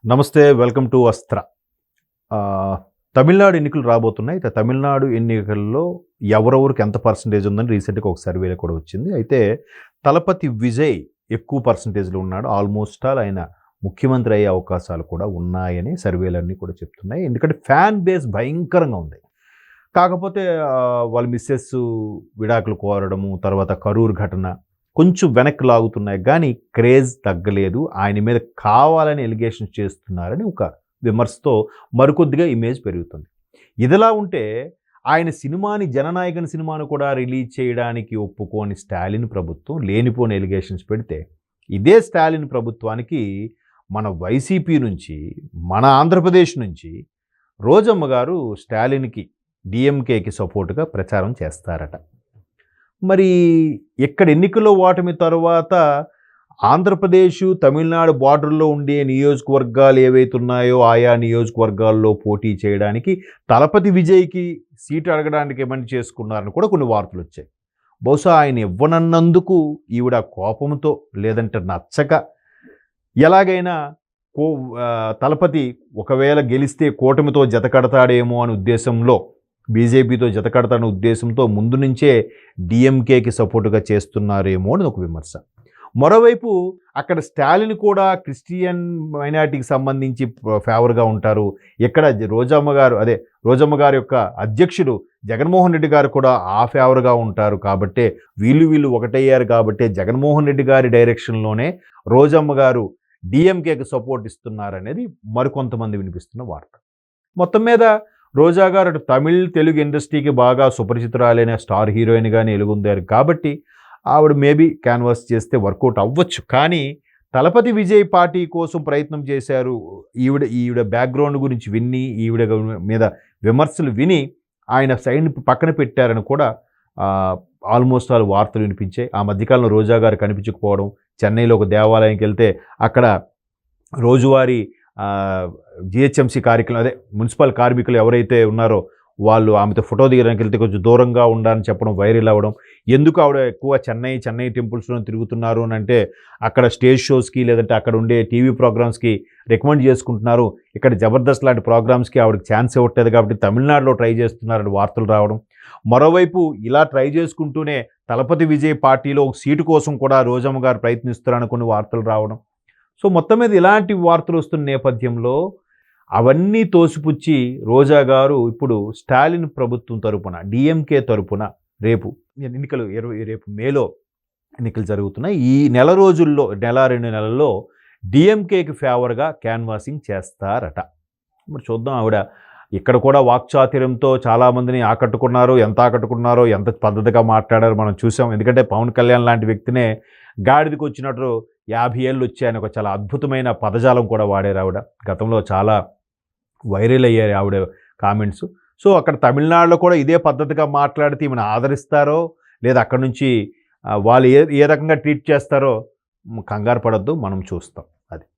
నమస్తే. Welcome to అస్త్ర. ఆహ్, తమిళనాడు ఎన్నికలు రాబోతున్నాయి. అయితే తమిళనాడు ఎన్నికల్లో ఎవరెవరికి ఎంత పర్సెంటేజ్ ఉందని రీసెంట్‌గా ఒక సర్వేలో కూడా వచ్చింది. అయితే తలపతి విజయ్ ఎక్కువ పర్సెంటేజ్‌లో ఉన్నాడు. ఆల్‌మోస్ట్ ఆల్ ఆయన ముఖ్యమంత్రి అయ్యే అవకాశాలు కూడా ఉన్నాయని సర్వేలన్నీ కూడా చెప్తున్నాయి. ఎందుకంటే ఫ్యాన్ బేస్ భయంకరంగా ఉంది. కాకపోతే వాళ్ళ మిసెస్ విడాకులు కోరడము, తర్వాత కరూర్ ఘటన కొంచెం వెనక్కి లాగుతున్నాయి గానీ, క్రేజ్ తగ్గలేదు. ఆయన మీద కావాలని ఎలిగేషన్స్ చేస్తున్నారని ఒక విమర్శతో మరికొద్దిగా ఇమేజ్ పెరుగుతుంది. ఇదిలా ఉంటే ఆయన సినిమాని 'జననాయకన్' సినిమాను కూడా రిలీజ్ చేయడానికి ఒప్పుకోని స్టాలిన్ ప్రభుత్వం లేనిపోని ఎలిగేషన్స్ పెడితే, ఇదే స్టాలిన్ ప్రభుత్వానికి మన వైసీపీ నుంచి, మన ఆంధ్రప్రదేశ్ నుంచి రోజమ్మ గారు స్టాలిన్‌కి, డీఎంకేకి సపోర్ట్‌గా ప్రచారం చేస్తారట. మరి ఇక్కడ ఎన్నికల్లో ఓటమి తరువాత ఆంధ్రప్రదేశు, తమిళనాడు బార్డర్‌లో ఉండే నియోజకవర్గాలు ఏవైతే ఉన్నాయో, ఆయా నియోజకవర్గాల్లో పోటీ చేయడానికి తలపతి విజయ్‌కి సీటు అడగడానికి ఏమని చేసుకున్నారని కూడా కొన్ని వార్తలొచ్చాయి. బహుశా ఆయన ఇవ్వనన్నందుకు ఈవిడ కోపంతో, లేదంటే నచ్చక ఎలాగైనా తలపతి ఒకవేళ గెలిస్తే కూటమితో జతకడతాడేమో అనే ఉద్దేశంలో, బీజేపీతో జతకడతాడనే ఉద్దేశంతో ముందు నుంచే డీఎంకేకి సపోర్ట్‌గా చేస్తున్నారేమో అని ఒక విమర్శ. మరోవైపు అక్కడ స్టాలిన్ కూడా క్రిస్టియన్ మైనారిటీకి సంబంధించి ఫేవర్‌గా ఉంటారు. ఇక్కడ రోజమ్మ గారి యొక్క అధ్యక్షుడు జగన్మోహన్ రెడ్డి గారు కూడా ఆ ఫేవర్‌గా ఉంటారు కాబట్టే వీళ్ళు ఒకటయ్యారు కాబట్టే జగన్మోహన్ రెడ్డి గారి డైరెక్షన్‌లోనే రోజమ్మ గారు డీఎంకేకి సపోర్ట్ ఇస్తున్నారనేది మరికొంతమంది వినిపిస్తున్న వార్త. మొత్తం మీద రోజా గారు అటు తమిళ్, తెలుగు ఇండస్ట్రీకి బాగా సుపరిచితురాలైన స్టార్ హీరోయిన్‌గానే ఎలుగొందారు కాబట్టి ఆవిడ మేబీ క్యాన్వాస్ చేస్తే వర్కౌట్ అవ్వచ్చు. కానీ తలపతి విజయ్ పార్టీ కోసం ప్రయత్నం చేశారు. ఈవిడ బ్యాక్‌గ్రౌండ్ గురించి విని, ఈవిడ మీద విమర్శలు విని ఆయన సైడ్‌ని పక్కన పెట్టారని కూడా ఆల్మోస్ట్ ఆల్ వార్తలు వినిపించాయి. ఆ మధ్యకాలంలో రోజా గారు కనిపించకపోవడం, చెన్నైలో ఒక దేవాలయంకి వెళ్తే అక్కడ రోజువారీ జీహెచ్ఎంసీ మున్సిపల్ కార్మికులు ఎవరైతే ఉన్నారో వాళ్ళు ఆమెతో ఫోటో దిగడానికి వెళ్తే కొంచెం దూరంగా ఉండాలని చెప్పడం వైరల్ అవ్వడం. ఎందుకు ఆవిడ ఎక్కువ చెన్నై టెంపుల్స్‌లో తిరుగుతున్నారు అని అంటే, అక్కడ స్టేజ్ షోస్‌కి లేదంటే అక్కడ ఉండే టీవీ ప్రోగ్రామ్స్‌కి రికమెండ్ చేసుకుంటున్నారు. ఇక్కడ జబర్దస్త్ లాంటి ప్రోగ్రామ్స్‌కి ఆవిడకి ఛాన్స్ ఇవ్వట్లేదు కాబట్టి తమిళనాడులో ట్రై చేస్తున్నారని వార్తలు రావడం. మరోవైపు ఇలా ట్రై చేసుకుంటూనే తలపతి విజయ్ పార్టీలో ఒక సీటు కోసం కూడా రోజమ్మ గారు ప్రయత్నిస్తున్నారని కొన్ని వార్తలు రావడం. సో మొత్తం మీద ఇలాంటి వార్తలు వస్తున్న నేపథ్యంలో అవన్నీ తోసిపుచ్చి రోజా గారు ఇప్పుడు స్టాలిన్ ప్రభుత్వం తరపున, డీఎంకే తరపున రేపు మేలో ఎన్నికలు జరుగుతున్నాయి. ఈ నెల రోజుల్లో, 2 నెలల్లో డీఎంకేకి ఫేవర్‌గా క్యాన్వాసింగ్ చేస్తారట. మరి చూద్దాం. ఆవిడ ఇక్కడ కూడా వాక్చాతుర్యంతో చాలామందిని ఆకట్టుకున్నారో, ఎంత పద్ధతిగా మాట్లాడారో మనం చూసాం. ఎందుకంటే పవన్ కళ్యాణ్ లాంటి వ్యక్తినే గాడిదకి వచ్చినట్టు 50 ఏళ్ళు వచ్చాయని ఒక చాలా అద్భుతమైన పదజాలం కూడా వాడారు ఆవిడ. గతంలో చాలా వైరల్ అయ్యాయి ఆవిడ కామెంట్స్. సో అక్కడ తమిళనాడులో కూడా ఇదే పద్ధతిగా మాట్లాడితే ఈమెను ఆదరిస్తారో, లేదా అక్కడి నుంచి వాళ్ళు ఏ రకంగా ట్రీట్ చేస్తారో కంగారు పడొద్దు, మనం చూస్తాం. అది.